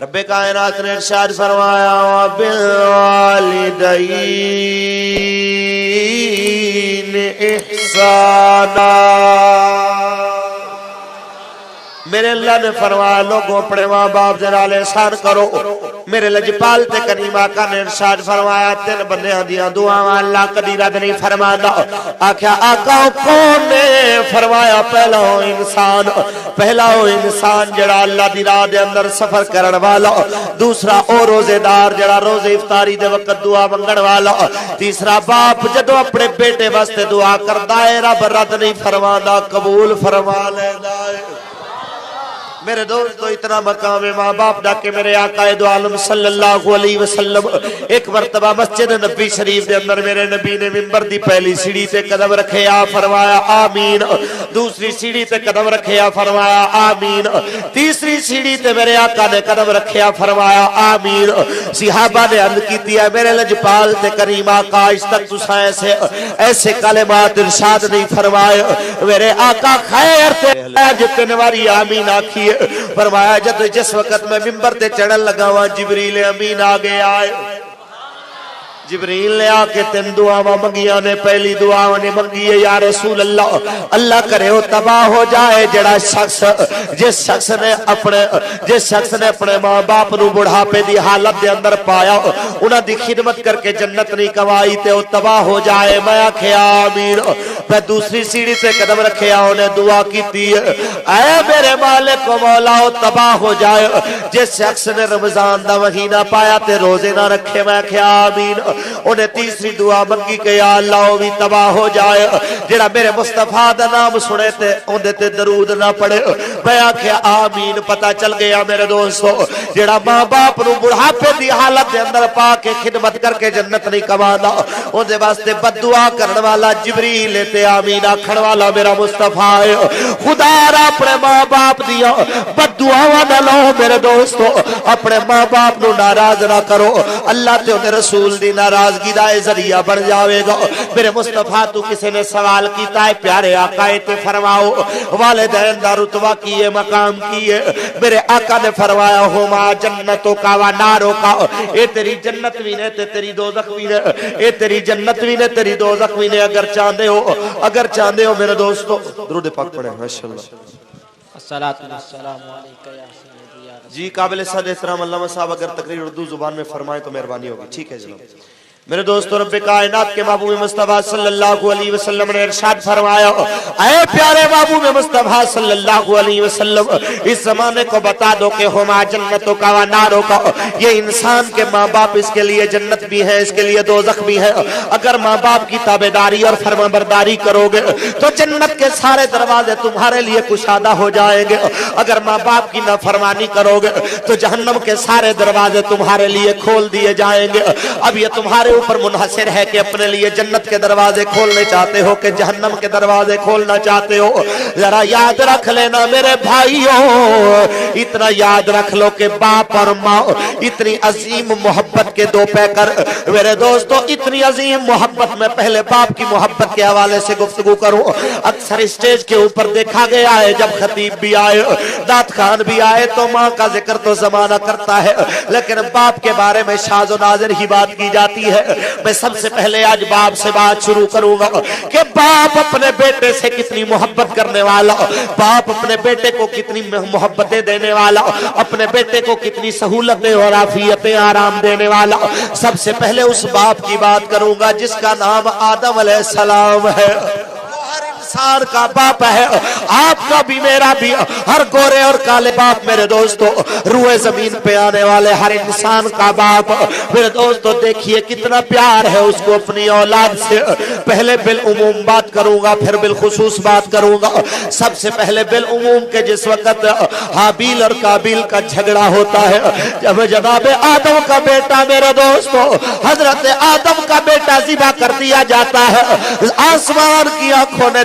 رب کائنات نے ارشاد فرمایا وبالوالدین احسانا۔ میرے اللہ نے فرمایا لوگوں اپنے ماں باپ دے نال احسان کرو۔ میرے لجپال تے کریم آقا نے ارشاد فرمایا تین بندیاں دیاں دعاواں اللہ کدی رد نہیں فرماندا۔ آکھیا آقا کون نے؟ فرمایا پہلا ہو انسان، پہلا ہو انسان جڑا اللہ دی راہ دے اندر سفر کرن والا، دوسرا او روزے دار جڑا روزے افطاری دے وقت دعا منگن والا، تیسرا باپ جدوں اپنے بیٹے واسطے دعا کردا ہے رب رد نہیں فرماندا قبول فرما لیندا ہے۔ میرے دوستو اتنا مقام ماں باپ دا کہ میرے آقا دو عالم صلی اللہ علیہ وسلم ایک مرتبہ مسجد نبی شریف دے اندر میرے نبی نے منبر دی پہلی سیڑھی تے قدم رکھے آ فرمایا آمین، دوسری سیڑھی تے قدم رکھے آ فرمایا آمین، تیسری سیڑھی تے میرے آقا نے قدم رکھے آ فرمایا آمین۔ صحابہ نے عرض کی دیا میرے لجپال تے کریم آقا اس تک تساں ایسے کلمات ارشاد نہیں فرمائے۔ میرے آقا خیر تے جتنے واری آمین آکھی فرمایا جس وقت میں منبر تے چڑھن لگا ہوا جبریل امین آگے آئے۔ جبریل نے آکے تین دعاواں منگیاں نے، پہلی دعا نے منگی ہے یا رسول اللہ اللہ کرے ہو تباہ ہو جائے جڑا شخص جس شخص نے اپنے ماں باپ نو بڑھاپے دی حالت دے اندر پایا انہاں دی خدمت کر کے جنت نہیں کمائی تے وہ تباہ ہو جائے۔ میں آکھیا آمین۔ میں دوسری سیڑھی سے قدم رکھیا انہیں دعا کیتی ہے اے میرے مالک و مولا تباہ ہو جائے جس شخص نے رمضان دا مہینہ پایا تے روزے نہ رکھے۔ میں آکھیا آمین۔ انہیں تیسری دعا منگی کہ یا اللہ وہ بھی تباہ ہو جائے جڑا میرے مصطفیٰ دا نام سنے تے اندے تے درود نہ پڑے۔ میں آکھیا آمین۔ پتہ چل گیا میرے دوستو جڑا ماں باپ نو بڑھاپے دی حالت دے اندر پا کے خدمت کر کے جنت نہیں کماندا اندے واسطے بد دعا کرن والا جبریل تے آمین آکھن والا میرا مصطفیٰ ہے۔ خدا را اپنے ماں باپ دیا بد دعاواں نہ لو میرے دوستو، اپنے ماں باپ نو ناراض نہ کرو، اللہ تے اندے رسول دی ناراضگی دا ذریعہ بن جاوے گا۔ میرے مصطفیٰ تو کسی نے سوال کیتا ہے پیارے آقا تے فرماؤ والدین دا رتبہ کی ہے مقام کی ہے؟ میرے آقا نے فرمایا ہما جنتوں کا و ناروں کا، اے تیری جنت بھی نے تے تیری دوزخ بھی نے، اے تیری جنت بھی نے تیری دوزخ بھی نے۔ اگر چاہتے ہو میرے دوستو درود پاک پڑھیں ماشاءاللہ۔ الصلاۃ والسلام علیکہ یا سیدی یا رسول۔ جی قابل صد احترام علامہ صاحب اگر تقریر اردو زبان میں فرمائیں تو مہربانی ہوگی۔ ٹھیک ہے جناب۔ میرے دوستو رب کائنات کے محبوب مصطفیٰ صلی اللہ علیہ وسلم نے ارشاد فرمایا اے پیارے محبوب مصطفیٰ صلی اللہ علیہ وسلم اس زمانے کو بتا دو کہ ہما جنتوں کا و ناروں کا، یہ انسان کے ماں باپ اس کے لیے جنت بھی ہے اس کے لیے دوزخ بھی ہے۔ اگر ماں باپ کی تابعداری اور فرمانبرداری کرو گے تو جنت کے سارے دروازے تمہارے لیے کشادہ ہو جائیں گے، اگر ماں باپ کی نافرمانی کرو گے تو جہنم کے سارے دروازے تمہارے لیے کھول دیے جائیں گے۔ اب یہ تمہارے اوپر منحصر ہے کہ اپنے لیے جنت کے دروازے کھولنے چاہتے ہو کہ جہنم کے دروازے کھولنا چاہتے ہو۔ ذرا یاد رکھ لینا میرے بھائیوں، اتنا یاد رکھ لو کہ باپ اور ماں اتنی عظیم محبت کے دو پیکر۔ میرے دوستو اتنی عظیم محبت میں پہلے باپ کی محبت کے حوالے سے گفتگو کروں۔ اکثر اسٹیج کے اوپر دیکھا گیا ہے جب خطیب بھی آئے دات خان بھی آئے تو ماں کا ذکر تو زمانہ کرتا ہے لیکن باپ کے بارے میں شاذ و نادر ہی بات کی جاتی ہے۔ میں سب سے پہلے آج باپ سے بات شروع کروں گا کہ باپ اپنے بیٹے سے کتنی محبت کرنے والا، باپ اپنے بیٹے کو کتنی محبتیں دینے والا، اپنے بیٹے کو کتنی سہولتیں اور عافیتیں آرام دینے والا۔ سب سے پہلے اس باپ کی بات کروں گا جس کا نام آدم علیہ السلام ہے۔ انسان کا باپ ہے، آپ کا بھی میرا بھی، ہر گورے اور کالے باپ میرے دوستو، روئے زمین پہ آنے والے ہر انسان کا باپ میرے دوستو دیکھیے کتنا پیار ہے اس کو اپنی اولاد سے۔ پہلے بالعموم بات کروں گا پھر بالخصوص بات کروں گا۔ سب سے پہلے بالعموم کے جس وقت حابیل اور قابیل کا جھگڑا ہوتا ہے جب جناب آدم کا بیٹا میرے دوستو حضرت آدم کا بیٹا ذبح کر دیا جاتا ہے، آسمان کی آنکھوں نے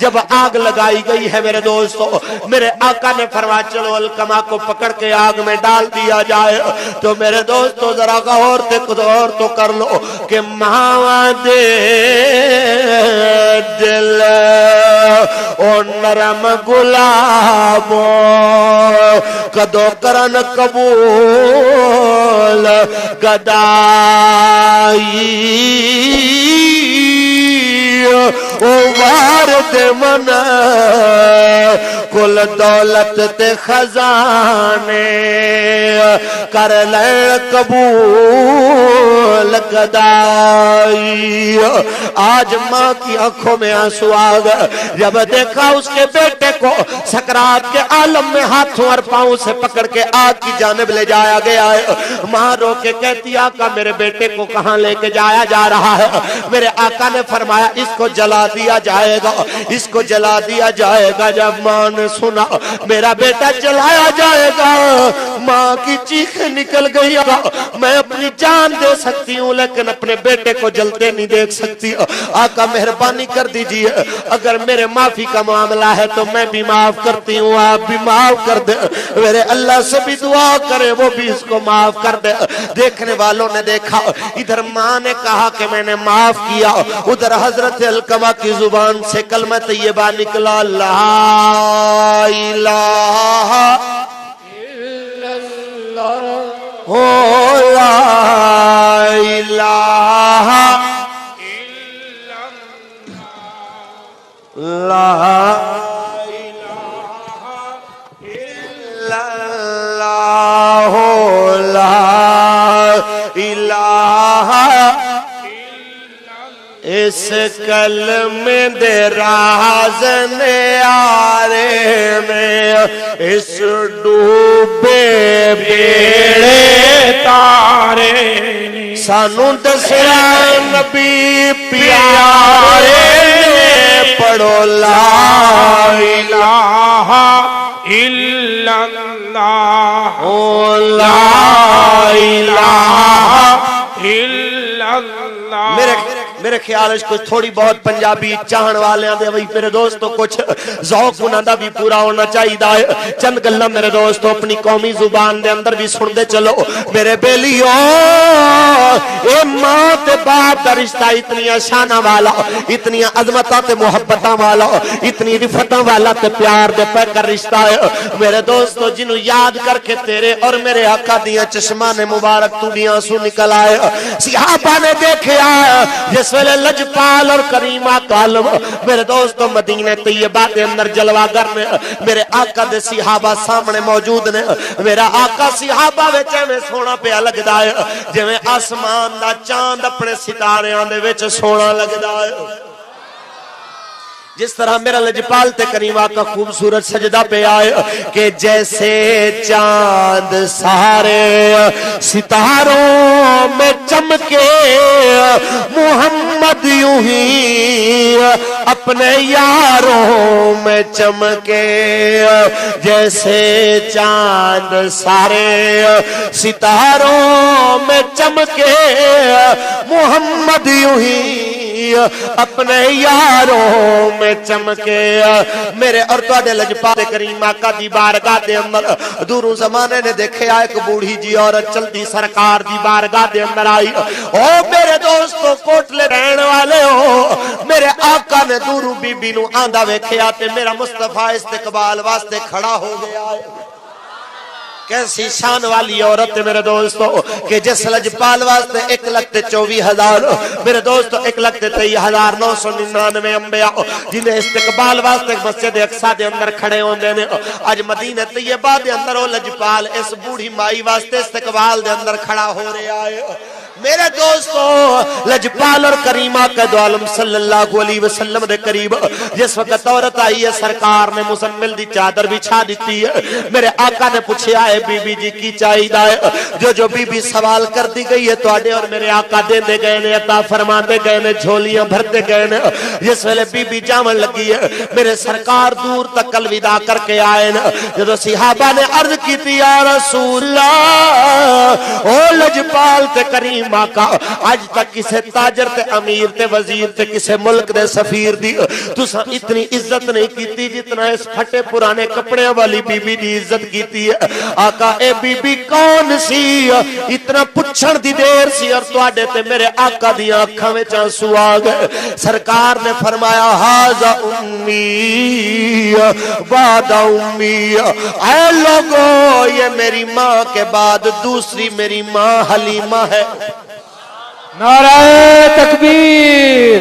جب آگ لگائی گئی ہے میرے دوستو, میرے آقا نے فرمایا چلو علقمہ کو پکڑ کے آگ میں ڈال دیا جائے. تو میرے دوستو ذرا غور تو کر لو کہ ماں دے دل او نرم گلابو کدو کرن قبول گدائی او وارد من کل دولت تے خزانے کر لے قبول گدائی. آج ماں کی آنکھوں میں آنسو آ گئے جب دیکھا اس کے بیٹے کو سکرات کے عالم میں ہاتھوں اور پاؤں سے پکڑ کے آگ کی جانب لے جایا گیا ہے. ماں رو کے کہتی آقا میرے بیٹے کو کہاں لے کے جایا جا رہا ہے؟ میرے آقا نے فرمایا اس کو جلا دیا جائے گا, اس کو جلا دیا جائے گا. جب ماں نے سنا میرا بیٹا جلایا جائے گا, ماں کی چیخیں نکل گئی. میں اپنی جان دے سکتی ہوں لیکن اپنے بیٹے کو جلتے نہیں دیکھ سکتی. آقا مہربانی کر دیجئے, اگر میرے معافی کا معاملہ ہے تو میں بھی معاف کرتی ہوں, آپ بھی معاف کر دے. میرے اللہ سے بھی دعا کرے وہ بھی اس کو معاف کر دے. دیکھنے والوں نے دیکھا ادھر ماں نے کہا کہ میں نے معاف کیا, ادھر حضرت علقمہ کی زبان سے کلمہ طیبہ نکلا لا الہ الا اللہ لا الہ الا اللہ لا اس کلمے دے راز نیارے میں اس ڈوبے بیڑے تارے سانو دسیا نبی پیارے نے پڑھو لا الہ الا اللہ لا الہ الا اللہ. میرے خیال ہے کچھ تھوڑی بہت پنجابی چاہن والے ہیں وہی میرے دوستو کچھ ذوق انہاں دا بھی پورا ہونا چاہیے. چند گلاں میرے دوستو اپنی قومی زبان دے اندر بھی سن دے چلو. میرے بیلیو اے ماں تے باپ دا رشتہ اتنی شاناں والا, اتنی عظمتاں تے محبتاں والا, اتنی رفتاں والا تے پیار دے پہ کر رشتہ ہے میرے دوستو جنوں یاد کر کے تیرے اور میرے آقا دیاں چشمان مبارک تو بھی آنسو نکل آئے. صحابہ نے دیکھا جس ویلے لجپال اور کریمہ کالم میرے دوستو مدینہ طیبہ دے اندر جلوہ گر نے میرے آقا دے صحابہ سامنے موجود نے. میرا آقا صحابہ وچے میں سونا پہ لگدا ہے جو میں آسمان دا چاند اپنے ستارے آنے وچ سونا لگدا ہے. جس طرح میرا لجپال تے کریمہ کا خوبصورت سجدہ پہ آئے کہ جیسے چاند سارے ستاروں میں چمکے محمد یوں ہی اپنے یاروں میں چمکے. جیسے چاند سارے ستاروں میں چمکے محمد یوں ہی اپنے یاروں میں چمکے. میرے اور توڑے لجپال کریمہ کا دی بارگاہ دے اندر دوروں زمانے نے دیکھے ایک بوڑھی جی عورت چلتی سرکار دی بارگاہ دے اندر آئی. او میرے دوستو کوٹلے رہنے والے ہو, میرے آقا نے دوروں بی بی نو آندہ ویکھیا تے میرا مصطفیٰ استقبال واسطے کھڑا ہو گیا ہے. کیسی شان والی عورت ہے میرے دوستو کہ جس لجپال واسطے 1,24,000 میرے دوستو 1,23,999 انبیاء جنہیں استقبال واسطے مسجد اقصی دے اندر کھڑے ہوندے نے. آج مدینہ طیبہ دے اندر وہ لجپال اس بوڑھی مائی واسطے استقبال دے اندر کھڑا ہو رہا ہے. میرے دوستو لجپال اور کریمہ کا دو عالم صلی اللہ علیہ وسلم دے قریب جس وقت عورت آئی ہے سرکار نے مزمل دی چادر بچھا دیتی ہے. میرے آقا نے پوچھا ہے بی بی جی کی چاہیے ہے. جو بی بی سوال کر دی گئی ہے توڑے اور میرے آقا دے دے گئے نے عطا فرما دے گئے نے جھولیاں بھر دے گئے نے. جس ویلے بی بی جامن لگی ہے میرے سرکار دور تک الوداع کر کے آئے نا. جو صحابہ نے عرض کی تھی یا رسول اللہ او لجپال اقبال تے کریم آقا اج تک کسے تاجر تے امیر تے وزیر تے کسے ملک دے سفیر دی تساں اتنی عزت نہیں کیتی جتنا اس پھٹے پرانے کپڑے والی بی بی دی عزت کیتی ہے. آقا اے بی بی کون سی؟ اتنا پچھن دی دیر سی اور تواڈے تے میرے آقا دی آنکھاں وچ آنسو آ گئے. سرکار نے فرمایا ھذا امی بعد امی، اے لوگو یہ میری ماں کے بعد دوسری میری ماں حلیمہ ہے. نعرہ تکبیر،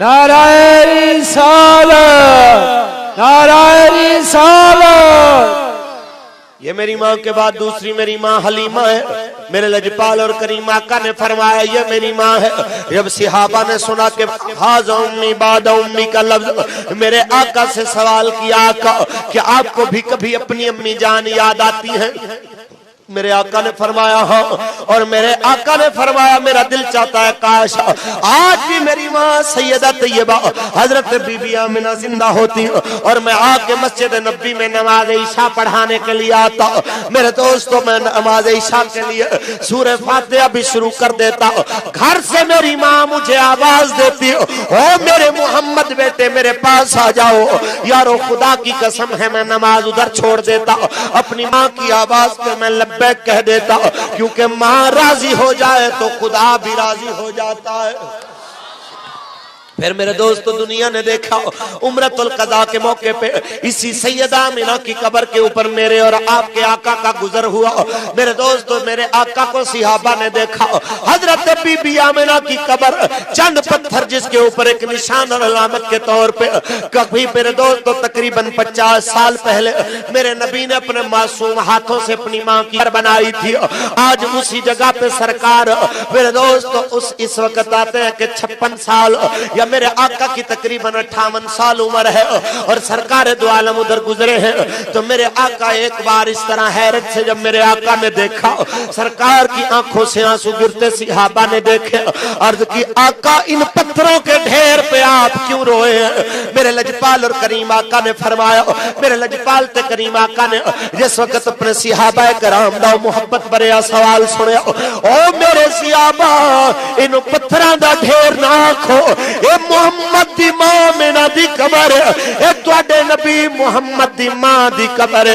نعرہ رسالت، نعرہ رسالت. یہ میری ماں کے بعد دوسری میری ماں حلیمہ ہے. میرے لجپال اور کریم آقا نے فرمایا یہ میری ماں ہے. جب صحابہ نے سنا کہ ھذا امی بعد امی کا لفظ، میرے آقا سے سوال کیا آقا کہ آپ کو بھی کبھی اپنی امی جان یاد آتی ہیں؟ میرے آقا نے فرمایا ہاں. اور میرے آقا نے فرمایا میرا دل چاہتا ہے کاش آج بھی میری ماں سیدہ طیبہ حضرت بی بی آمنہ زندہ ہوتی اور میں آ کے مسجد نبی میں نماز عشاء پڑھانے کے لیے آتا. میرے دوستو میں نماز عشاء کے لیے سورہ فاتحہ بھی شروع کر دیتا. گھر سے میری ماں مجھے آواز دیتی او میرے محمد بیٹے میرے پاس آ جاؤ. یارو خدا کی قسم ہے میں نماز ادھر چھوڑ دیتا، اپنی ماں کی آواز پہ میں لبیک کہہ دیتا، کیونکہ ماں راضی ہو جائے تو خدا بھی راضی ہو جاتا ہے. پھر میرے دوستو دنیا نے دیکھا عمرۃ القضاء کے موقع پہ اسی سیدہ آمنہ کی قبر کے اوپر میرے اور آپ کے آقا کا گزر ہوا. میرے دوستو میرے آقا کو صحابہ نے دیکھا. حضرت بی بی آمنہ کی قبر چند پتھر جس کے اوپر ایک نشان اور علامت کے طور پہ کبھی میرے دوستو تقریباً 50 سال پہلے میرے نبی نے اپنے معصوم ہاتھوں سے اپنی ماں کی قبر بنائی تھی. آج اسی جگہ پہ سرکار میرے دوستو اس وقت آتے ہیں کہ 56 سال یا میرے آقا کی تقریباً 58 سال عمر ہے اور سرکار دو عالم ادھر گزرے ہیں. تو میرے آقا ایک بار اس طرح حیرت سے جب میرے آقا نے دیکھا سرکار کی آنکھوں سے آنسو گرتے صحابہ نے دیکھے. عرض کی آقا ان پتھروں کے ڈھیر پہ آپ کیوں روئے ہیں؟ میرے لجپال اور کریم آقا نے فرمایا، میرے لجپال تے کریم آقا نے جس وقت اپنے صحابہ کرام دا محبت بریا سوال سنیا، او میرے صحابہ ان پتھراں دا ڈھیر نہ آکھو، اے محمد دی ماں آمنہ دی قبر اے تواڈے نبی محمد دی ماں دی قبر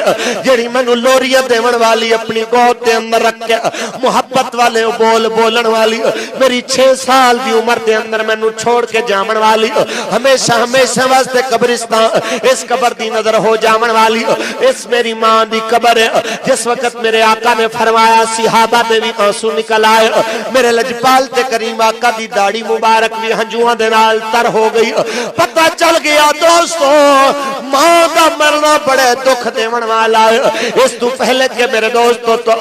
جڑی مینوں لوریاں دیون والی اپنی گود دے اندر رکھ کے محبت والے بول بولن والی میری 6 سال دی عمر دے اندر مینوں چھوڑ کے جاون والی ہمیشہ ہمیشہ واسطے قبرستان اس قبر دی نظر ہو جاون والی اس میری ماں دی قبر ہے. جس وقت میرے آقا نے فرمایا صحابہ دے بھی آنسو نکل آئے. میرے لجپال تے کریم آقا دی داڑھی مبارک بھی ہنجواں دے نال تر ہو گئی. پتہ چل گیا دوستو ماں دا مرنا بڑے دکھ دیون والا ہے. اس تو پہلے کہ میرے دوستو تو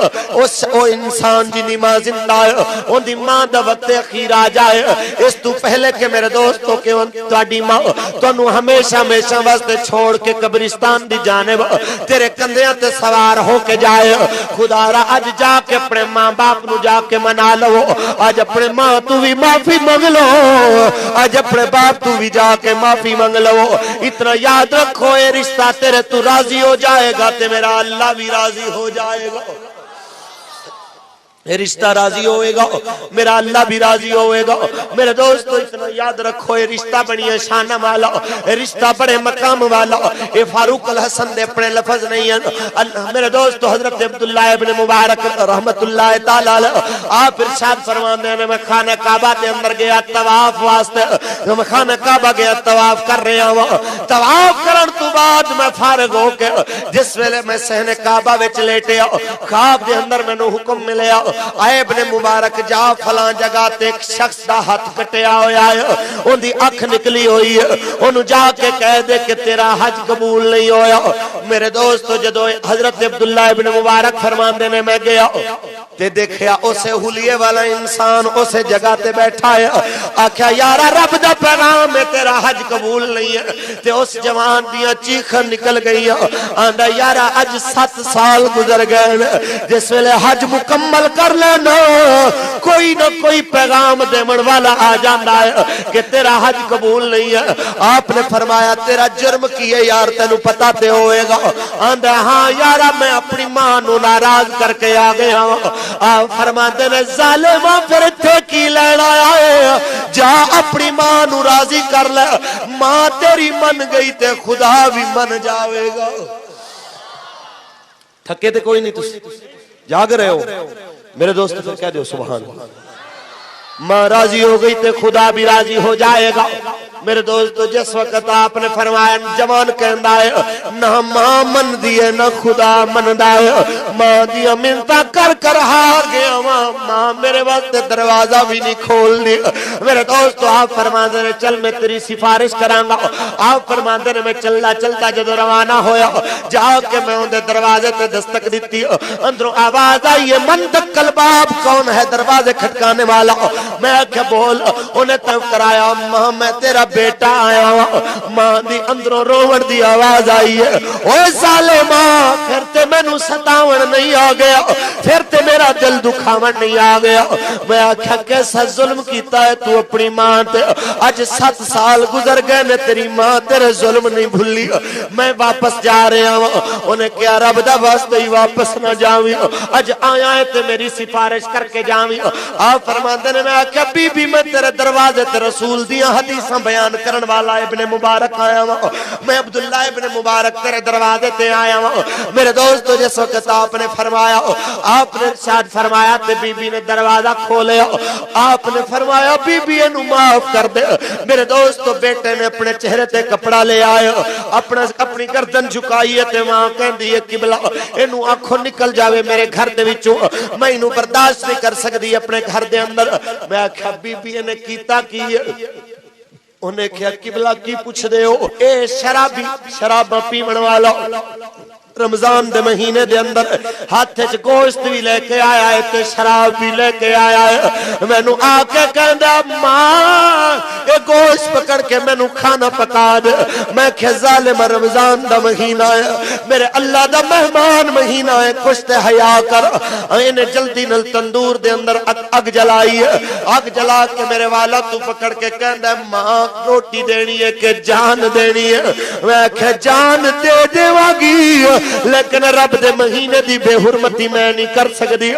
او انسان جنی ماں زندہ ہے ان دی ماں دا وقت اخیر آ جائے. اس تو پہلے کہ میرے دوستو کہ تواڈی ماں تانوں ہمیشہ ہمیشہ واسطے چھوڑ کے قبرستان دی جانب تیرے کندھیاں تے سوار ہو کے جائے. خدا را اج جا کے اپنے ماں باپ نو جا کے منا لو. اج اپنے ماں تو بھی معافی مانگ لو، اج اپنے باپ تو بھی جا کے معافی مانگ لو. اتنا یاد رکھو یہ رشتہ تیرے تو راضی ہو جائے گا تے میرا اللہ بھی راضی ہو جائے گا. یہ رشتہ راضی ہوئے گا میرا اللہ بھی راضی ہوئے گا. میرے دوستو اتنا یاد رکھو یہ رشتہ بڑی شان والا، یہ رشتہ بڑے مقام والا. یہ فاروق الحسن دے اپنے لفظ نہیں ہیں. میرے دوستو حضرت عبداللہ ابن مبارک رحمت اللہ تعالی علیہ آپ ارشاد فرماتے ہیں میں خانہ کعبہ کے اندر گیا طواف واسطے. میں خانہ کعبہ گیا طواف کر رہا ہوں. طواف کرن تو بعد میں فارغ ہو کے جس ویلے میں صحن کعبہ وچ لیٹے خواب دے اندر مینوں حکم ملیا اے ابن مبارک جا فلاں جگہ تے ایک شخص دا ہاتھ کٹیا ہویا ہے، ان دی اکھ نکلی ہوئی ہے، انہوں جا کے کہہ دے کہ تیرا حج قبول نہیں ہویا. میرے دوستو جدو حضرت عبداللہ ابن مبارک فرماندے نے میں گیا تے دیکھیا اسے حلیے والا انسان اسے جگہ تے بیٹھا ہے. آکھیا یارا رب دا پیغام ہے تیرا حج قبول نہیں ہے. تے اس جوان دیاں چیخاں نکل گئی آندا یارا اج 7 سال گزر گئے جس ویلے حج مکمل کر کر لینا کوئی نہ کوئی پیغام دیمن والا آ جاندہ ہے کہ تیرا حج قبول نہیں ہے. آپ نے فرمایا تیرا جرم کی ہے یار تینو پتا تے ہوئے گا. آندھا ہاں یارا میں اپنی ماں نو ناراض کر کے آ گیا ہوں. آپ فرماتے نے ظالمہ پھر تھے کی لینا آئے جا اپنی ماں نو راضی کر لے ماں تیری من گئی تے خدا بھی من جاوے گا. تھکے تے کوئی نہیں تسی جاگ رہے ہو میرے دوست پھر کہہ دیو سبحان اللہ. ماں راضی ہو گئی تے خدا بھی راضی ہو جائے گا. میرے دوستو جس وقت آپ نے فرمایا جوان کہندہ ہے نہ ماں من دیئے نہ خدا من دائے ماں دیا منتا کر کر ہار گیا ماں میرے وقت دروازہ بھی نہیں کھول دی. میرے دوستو آپ فرماتے ہیں چل میں تیری سفارش کرانگا. آپ فرماتے ہیں میں چلتا جدو روانہ ہویا جا کے میں اندھے دروازے تے دستک دیتی اندروں آواز آئی ہے من دکل باب کون ہے دروازے کھٹکانے والا. میں کہ بول انہیں تم کرایا ماں میں تیرا بیٹا آیا ہوا. ماں دی اندروں روڑ دی آواز آئی ہے اوہ ظالماں پھر تے میں نو ستاون نہیں آ گیا پھر تے میرا دل دکھاون نہیں آ گیا. میں آکھا کیسا ظلم کیتا ہے تو اپنی ماں تے آج 7 سال گزر گئے نے تیری ماں تیرے ظلم نہیں بھولی. میں واپس جا رہا ہوں. انہیں کیا رب دا واسطے ہی واپس نہ جاویں آج آیا ہے تے میری سفارش کر کے جاویں. آپ فرماتے نے میں آکھا بی بی میں تیرے دروازے تے رسول دیا حدیثاں بیان کرن والا ابن مبارک آیا ہوں. میں عبداللہ ابن مبارک تیرے دروازے تے آیا ہوں. میرے دوستو جس وقت آپ نے فرمایا آپ نے ارشاد فرمایا تے بی بی نے دروازہ کھولے آپ نے فرمایا بی بی انو معاف کر دے. میرے دوستو بیٹے نے اپنے چہرے تے کپڑا لے آئے اپنی گردن جھکائی تے ماں کہندی ہے قبلہ انو آنکھوں نکل جاوے میرے گھر دے وچوں میں انو برداشت نہیں کر سکتی اپنے گھر دے اندر. میں آکھا بی بی نے کیتا کی ہے انہیں کیا قبلہ کی پوچھ دے ہو اے شراب پیمن والا رمضان دے مہینے دے اندر ہاتھ چ گوشت بھی لے کے آیا ہے تے شراب بھی لے کے آیا ہے. میں نو آ کے کہندا ماں اے گوشت پکڑ کے میں نو کھانا پکا دے. میں کہ ظالم رمضان دا مہینہ ہے میرے اللہ دا مہمان مہینہ ہے کچھ تے حیا کر. انہیں جلدی نل تندور دے اندر اگ جلائی ہے. اگ جلا کے میرے والا تو پکڑ کے کہندا ماں روٹی دینی ہے کہ جان دینی ہے. میں کہ جان دے دے واگی لیکن رب دے مہینے دی بے حرمتی میں نہیں کر سکتی.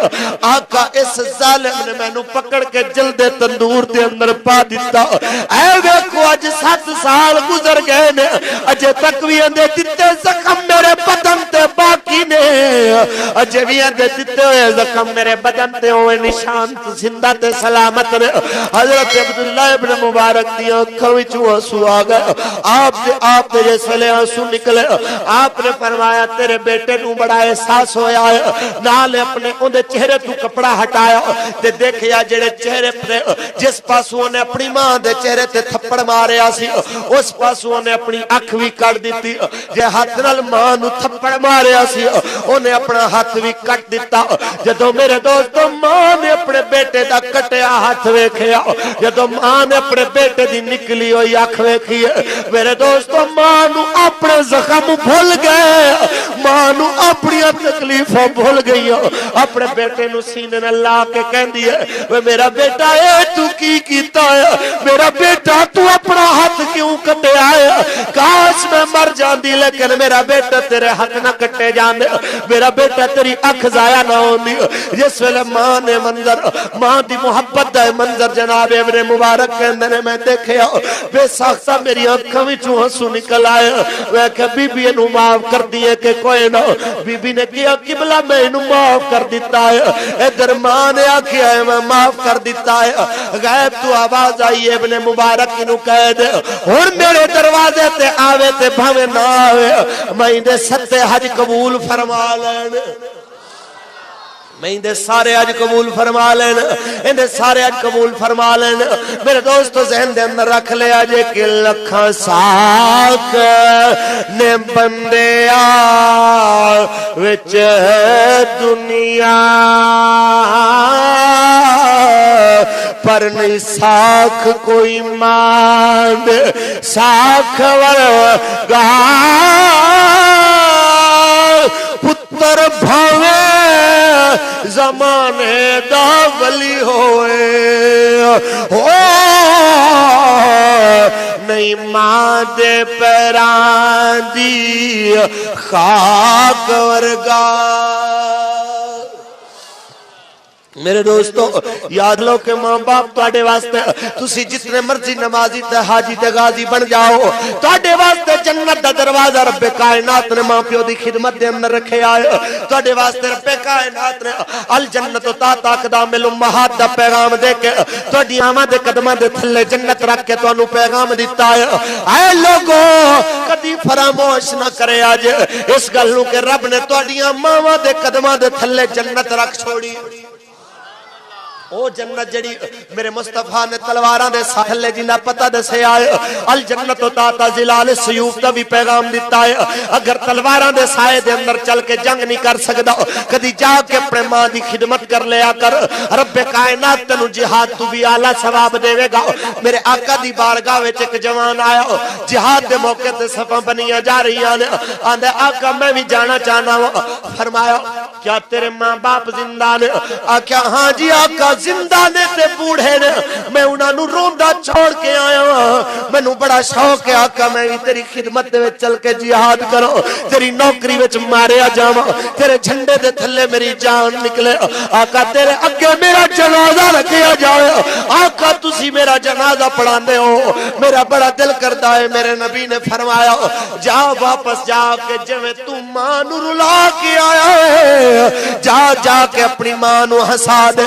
آقا اس ظالم نے میں نو پکڑ کے جلدے تندور دے اندر پا دیتا. اے ویکھو اج 7 سال گزر گئے نے اجے تک بھی اندے دتے زخم میرے بدن تے باقی نے اجے بھی اندے دتے ہوئے زخم میرے بدن تے ہوئے نشان زندہ تے سلامت نے. حضرت عبداللہ ابن مبارک دی آنکھوں وچوں آنسو آ گئے. آپ نے جس ویلے آنسو نکلے آپ نے فرمایا تیرے بیٹے نو بڑا احساس ہویا ہے نالے اپنے اندے چہرے تو کپڑا ہٹایا تے دیکھیا جڑے چہرے پہ جس پاسوں نے اپنی ماں دے چہرے تے تھپڑ ماریا سی اس پاسوں نے اپنی اکھ بھی کٹ دیتی. جے ہاتھ نال ماں نو تھپڑ ماریا سی انہیں اپنا ہاتھ بھی کٹ دیتا. جدو میرے دوستو ماں نے اپنے بیٹے دا کٹیا ہاتھ ویکھیا جدو ماں نے اپنے بیٹے دی نکلی ہوئی اکھ ویکھی میرے دوستو ماں نو اپنے زخم بھول گئے ماں نو اپنی تکلیفوں بھول گئی اپنے بیٹے نو سینے نہ لا کے کہندی ہے وہ میرا بیٹا اے تو کی کیتا ہے میرا بیٹا تو اپنا ہاتھ کیوں کٹے آئے کاش میں مر جاندی لیکن میرا بیٹا تیرے ہاتھ نہ کٹے جاندے میرا بیٹا تیری اکھ ضائع نہ ہوندی. جس ویلے ماں نے منظر ماں دی محبت دا منظر جناب ابن مبارک کہندے نے میں دیکھیا بے ساختہ میری آنکھاں وچوں آنسو نکل آئے. میں کہ بی بی نو معاف کر دیے کہ کوئی نہ. بی بی نے کیا قبلہ میں انہوں معاف کر دیتا ہے. ادھر ماں نے آکھیا ہے میں معاف کر دیتا ہے. غیب تو آواز آئی ابن مبارک انہوں کہہ دے اور میرے دروازے تے آوے تے بھاوے نہ آوے میں اندے 7 حج قبول فرما لینے میں اندے سارے حج قبول فرما لینا اندے سارے حج قبول فرما لینا. میرے دوستو ذہن دے اندر رکھ لے آجے کہ لکھاں ساکھ نے بندے وچ دنیا پر نہیں ساکھ کوئی ماند ساکھ ورگا پتر بھاوے زمانے دا ولی ہوئے نہیں ماں دے پیران دی خاک ورگا میرے دوستو یاد لو کہ ماں باپ تواڈے واسطے تسی جتنے مرضی نمازی تے حاجی تے غازی بن جاؤ تواڈے واسطے جنت دا دروازہ رب کائنات نے ماں پیو دی خدمت دے اندر رکھے آئے تواڈے واسطے رب کائنات نے الجنت تحت اقدام الامہات دا پیغام دے کے تواڈی ماں دے قدماں دے تھلے جنت رکھ کے تانوں پیغام دتا ہے اے لوگو کدی فراموش نہ کرے اج اس گل نوں کہ رب نے تواڈیاں ماواں دے قدماں دے تھلے جنت رکھ چھوڑی او جنت جڑی میرے مصطفیٰ نے تلواراں دے ساحلے جنہ پتہ دسے آئے الجنت تحت ظلال السیوف دا بھی پیغام دیتا ہے اگر تلواراں دے سائے دے اندر چل کے جنگ نہیں کر سکدا کدی جا کے اپنے ماں دی خدمت کر لیا کر رب کائنات تینوں جہاد تو بھی اعلی ثواب دے گا میرے آقا دی بارگاہ وچ ایک جوان آیا جہاد دے موقع تے صفاں بنیاں جا رہی ہیں آندے آقا میں بھی جانا چاہنا ہوں فرمایا کیا تیرے ماں باپ زندہ نے آقا ہاں جی آقا زندہ نے تے بوڑھے نے میں انہاں نو روندا چھوڑ کے آیا مینوں بڑا شوق ہے آقا میں بھی تیری خدمت دے وچ چل کے جہاد کرو تیری نوکری وچ ماریا جاواں تیرے جھنڈے دے تھلے میری جان نکلے آقا تیرے اگے میرا جنازہ رکھیا جائے آقا تسی میرا جنازہ پڑھاندے ہو میرا بڑا دل کردا ہے میرے نبی نے فرمایا جا واپس جا کے جویں تو ماں نو رلا کے آیا ہے جا کے اپنی ماں نو ہسا دے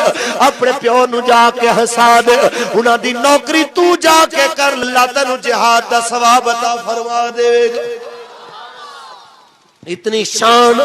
اپنے پیو نو جا کے ہسا دے انہاں دی نوکری تو جا کے کر اللہ تینوں جہاد دا ثواب عطا فرما دے گا اتنی شان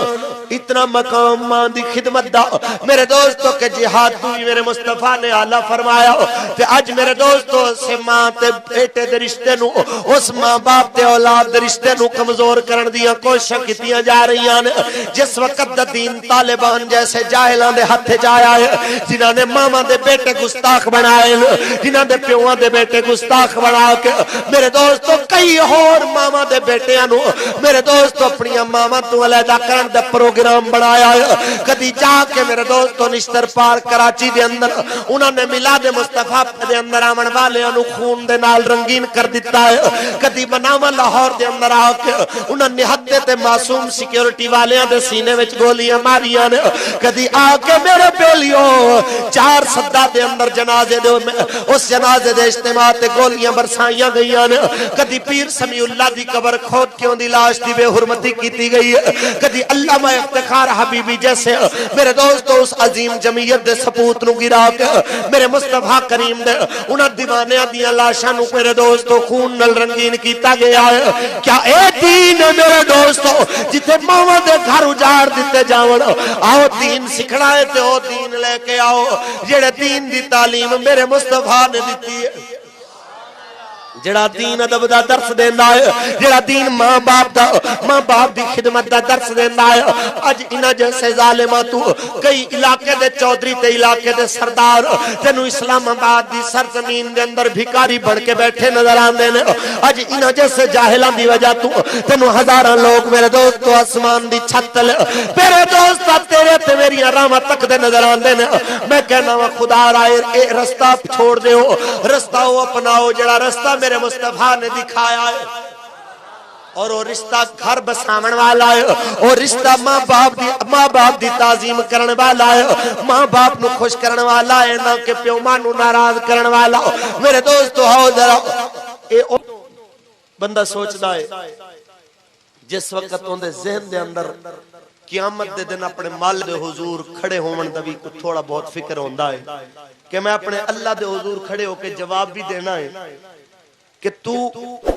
اتنا مقام ماں دی خدمت دا میرے دوستوں کے جہاد تو ہی میرے مصطفیٰ نے اعلیٰ فرمایا کہ آج میرے دوستوں سے ماں تے بیٹے دے رشتے نو اس ماں باپ تے اولاد دے رشتے نو کمزور کرن دیاں کوششاں کیتیاں جا رہی ہیں جس وقت دا دین طالبان جیسے جاہلاں دے ہتھ جایا ہے جنہاں نے ماما دے بیٹے گستاخ بنائے جنہاں دے پیواں دے بیٹے گستاخ بنا کے میرے دوستوں کئی اور ماما دے بیٹیاں نو میرے دوستوں اپنی ماما تو علیحدہ کرن دا پروگرام بنایا ہے کدی جا کے میرے دوستوں نشتر پار کراچی دے اندر انہوں نے میلاد مصطفیٰ دے اندر آمن والے انو خون دے نال رنگین کر دیتا ہے کدی بناما لاہور دے اندر آ کے انہوں نے حدے تے معصوم سیکیورٹی والیاں دے سینے وچ گولیاں ماریاں نے کدی آ کے میرے بیلیوں 4 صدہ دے اندر جنازے دے اس جنازے دے اجتماع تے گولیاں برسائیاں گئیاں نے کدی پیر سمیع اللہ دی قبر کھود کیوں دی لاش دی بے حرمتی کیتی گئی کدی علامہ افتخار حبیبی جیسے میرے دوستو اس عظیم جمعیت دے سپوت نو گرا کے میرے مصطفیٰ کریم دے انہاں دیوانیاں دیاں لاشاں نو میرے دوستو خون نال رنگین کیتا گیا ہے کیا اے دین ہے میرے دوستو جتے ماواں دے گھر اجاڑ دیتے جاون آؤ دین سکھنا ہے تے او دین لے کے آؤ جڑے دین دی تعلیم میرے مصطفیٰ نے دیتی ہے جڑا دین ادب دا درس دیندا ہے جڑا دین ماں باپ دی خدمت دا درس دیندا ہے اج انہاں جیسے ظالماں تو کئی علاقے دے چودھری تے علاقے دے سردار تینوں اسلام آباد دی سرزمین دے اندر بھکاری بن کے بیٹھے نظر آندے نے اج انہاں جیسے جاہلاں دی وجہ تو تینوں ہزاراں لوگ میرے دوستو آسمان دی چھت تلے میرے دوست تیرے تے میری راہاں تک دے نظر آندے نے میں کہنا وا خدا رائے اے رستہ چھوڑ دیو رستہ او اپناؤ جڑا رستہ میرے مصطفیٰ نے دکھایا ہے اور وہ رشتہ گھر بسامن والا ہے وہ رشتہ ماں باپ دی تعظیم کرن والا ہے ماں باپ نو خوش کرن والا ہے نہ کہ پیو ماں نو ناراض کرن والا میرے دوستو ہاؤ ذرا بندہ سوچدا ہے جس وقت اندے ذہن دے اندر قیامت دے دن اپنے مال دے حضور کھڑے ہون دا بھی تھوڑا بہت فکر ہوندا ہے کہ میں اپنے اللہ دے حضور کھڑے ہو کے جواب بھی دینا ہے کہ تو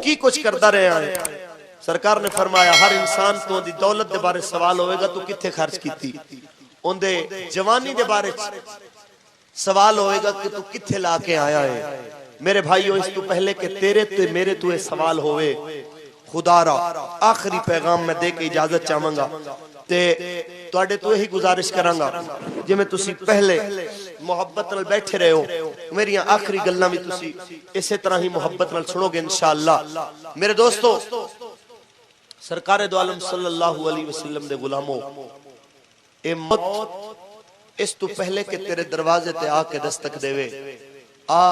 کی کچھ کرتا رہے ہیں سرکار نے فرمایا ہر انسان تو دی دولت دے بارے سوال ہوئے گا تو کتھے خرچ کیتی ان دے جوانی دے بارے سوال ہوئے گا کہ تو کتھے لا کے آیا ہے میرے بھائیوں اس تو پہلے کہ تیرے تے میرے تو یہ سوال ہوئے خدا را آخری پیغام میں دے کے اجازت چاہوں گا تے تواڈے تو یہی گزارش کرانگا جے میں تسی پہلے محبت نال بیٹھے رہے ہو میری آخری گلاں بھی تسی اسی طرح ہی محبت نال سنو گے انشاءاللہ میرے دوستو سرکار دو عالم صلی اللہ علیہ وسلم دے غلاموں اے موت اس تو پہلے کہ تیرے دروازے تے آ کے دستک دے آ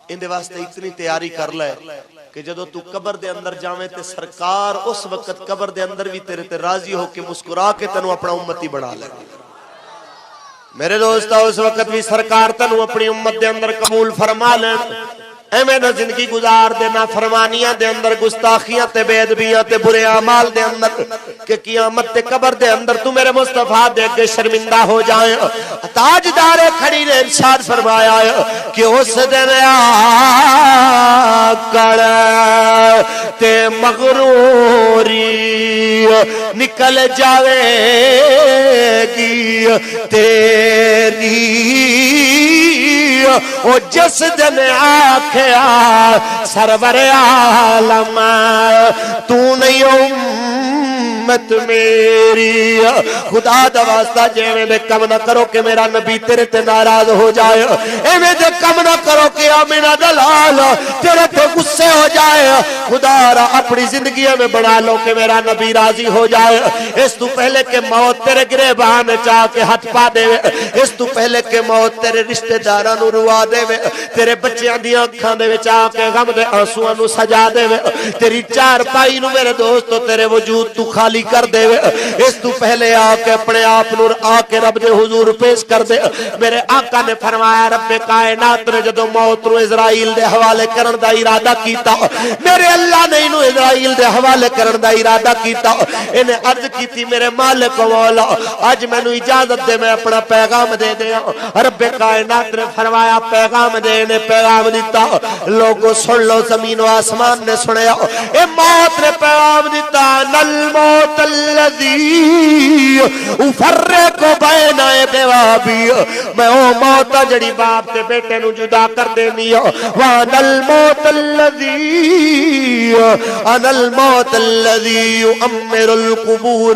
اندے واسطے اتنی تیاری کر لے کہ جدو تو قبر دے اندر جاویں تے سرکار اس وقت قبر دے اندر بھی تیرے تے راضی ہو کے مسکرا کے تنو اپنا امتی بنا لے میرے دوستا اس وقت بھی سرکار تنو اپنی امت دے اندر قبول فرما لے اے میں نہ زندگی گزار دینا فرمانیاں دے اندر گستاخیاں تے بے ادبیاں تے برے اعمال دے اندر کہ قیامت تے قبر دے اندر تو میرے مصطفیٰ دے کے شرمندہ ہو جائیں تاجدار کھڑی نے ارشاد فرمایا کہ اس دن آکڑ تے مغروری نکل جاوے گی تیری او جس دن آکھیا سرور عالم تو نہیں امت میری خدا دا واسطہ جیویں دے کم نہ کرو کہ میرا نبی تیرے تے ناراض ہو جائے ایویں دے کم نہ کرو کہ آمینہ دلال تیرے تے غصے ہو جائے خدا را اپنی زندگی میں بنا لو کہ میرا نبی راضی ہو جائے اس تو پہلے کہ موت تیرے گریبان چاہ کے ہاتھ پا دے اس تو پہلے کہ موت تیرے رشتہ داراں نو روا دے تیرے بچیاں دی اکھاں دے وچ آ کے غم دے آنسواں نو سجا دے تیری چار پائی نو میرے دوستو تیرے وجود تو خالی کر دے اس تو پہلے آ کے اپنے آپ نور آ کے رب دے حضور پیش کر دے میرے آقا نے فرمایا رب کائنات نے جدو موت نو اسرائیل دے حوالے کرن دا ارادہ کیتا میرے اللہ نے انہوں اسرائیل دے حوالے کرن دا ارادہ کیتا انہیں عرض کیتی میرے مالک مولا آج میں نو اجازت دے میں اپنا پیغام دے دیا رب کائنات نے فرمایا پیغام دے نے پیغام دیتا لوگوں سن لو زمین و آسمان نے سنیا اے موت نے پیغام دیتا نل موت الذی افرق بین بیوابی میں او موت جڑی باپ تے بیٹے نو جدا کر دینی وان الموت الذی انا الموت الذی یؤمر القبور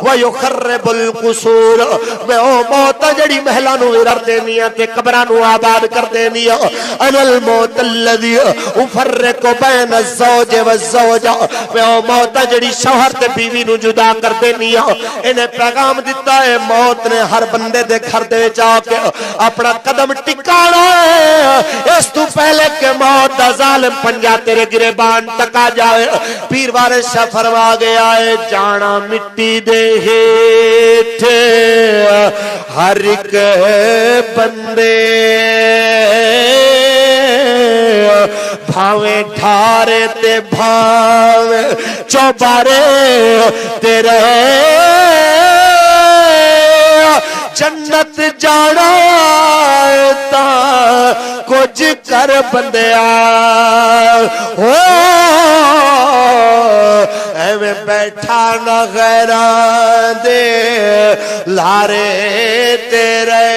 ویخرب القصور میں او موت جڑی محلہ نو ارر دینی تے قبرہ نو آباد کر دینی انا الموت الذی افرق بین الزوج والزوجہ میں او موت جڑی شوہر تے بیوی نو جدا کر دینی انہیں پیغام دیتا ہے موت نے ہر بندے دے گھر دے جا کے اپنا قدم ٹکانا ہے اس تو پہلے کہ موت دا ظالم پنجا تیرے گریبان تکا جائے پیر وارث شاہ فرما گیا ہے جانا مٹی دے ہیٹھے ہر ایک بندے بھاویں ٹھارے تے بھاویں چوبارے تیرے جنت جانا تا کچھ کر بندیا ہو ایویں بیٹھا نہ غیران دے لارے تیرے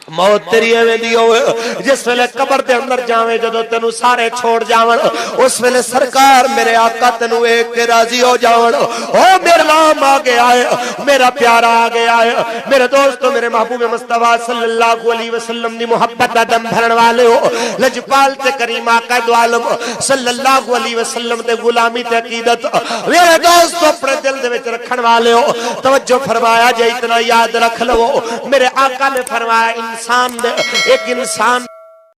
موت تیری ایویں دی ہوئے جس ویلے قبر دے اندر جاویں جدو تینو سارے چھوڑ جاون اس ویلے سرکار میرے آقا تینو ایک کے راضی ہو جاون او میرا نام آ گیا ہے میرا پیارا آ گیا ہے میرے دوستو میرے محبوب مصطفیٰ صلی اللہ علیہ وسلم دی محبت دا دم بھرن والے ہو لجپال تے کریم آقا دو عالم صلی اللہ علیہ وسلم تے غلامی تے عقیدت میرے دوستو اپنے دل دے وچ رکھن والے ہو توجہ فرمایا جے اتنا یاد رکھ لو میرے آقا نے فرمایا انسان دے ایک انسان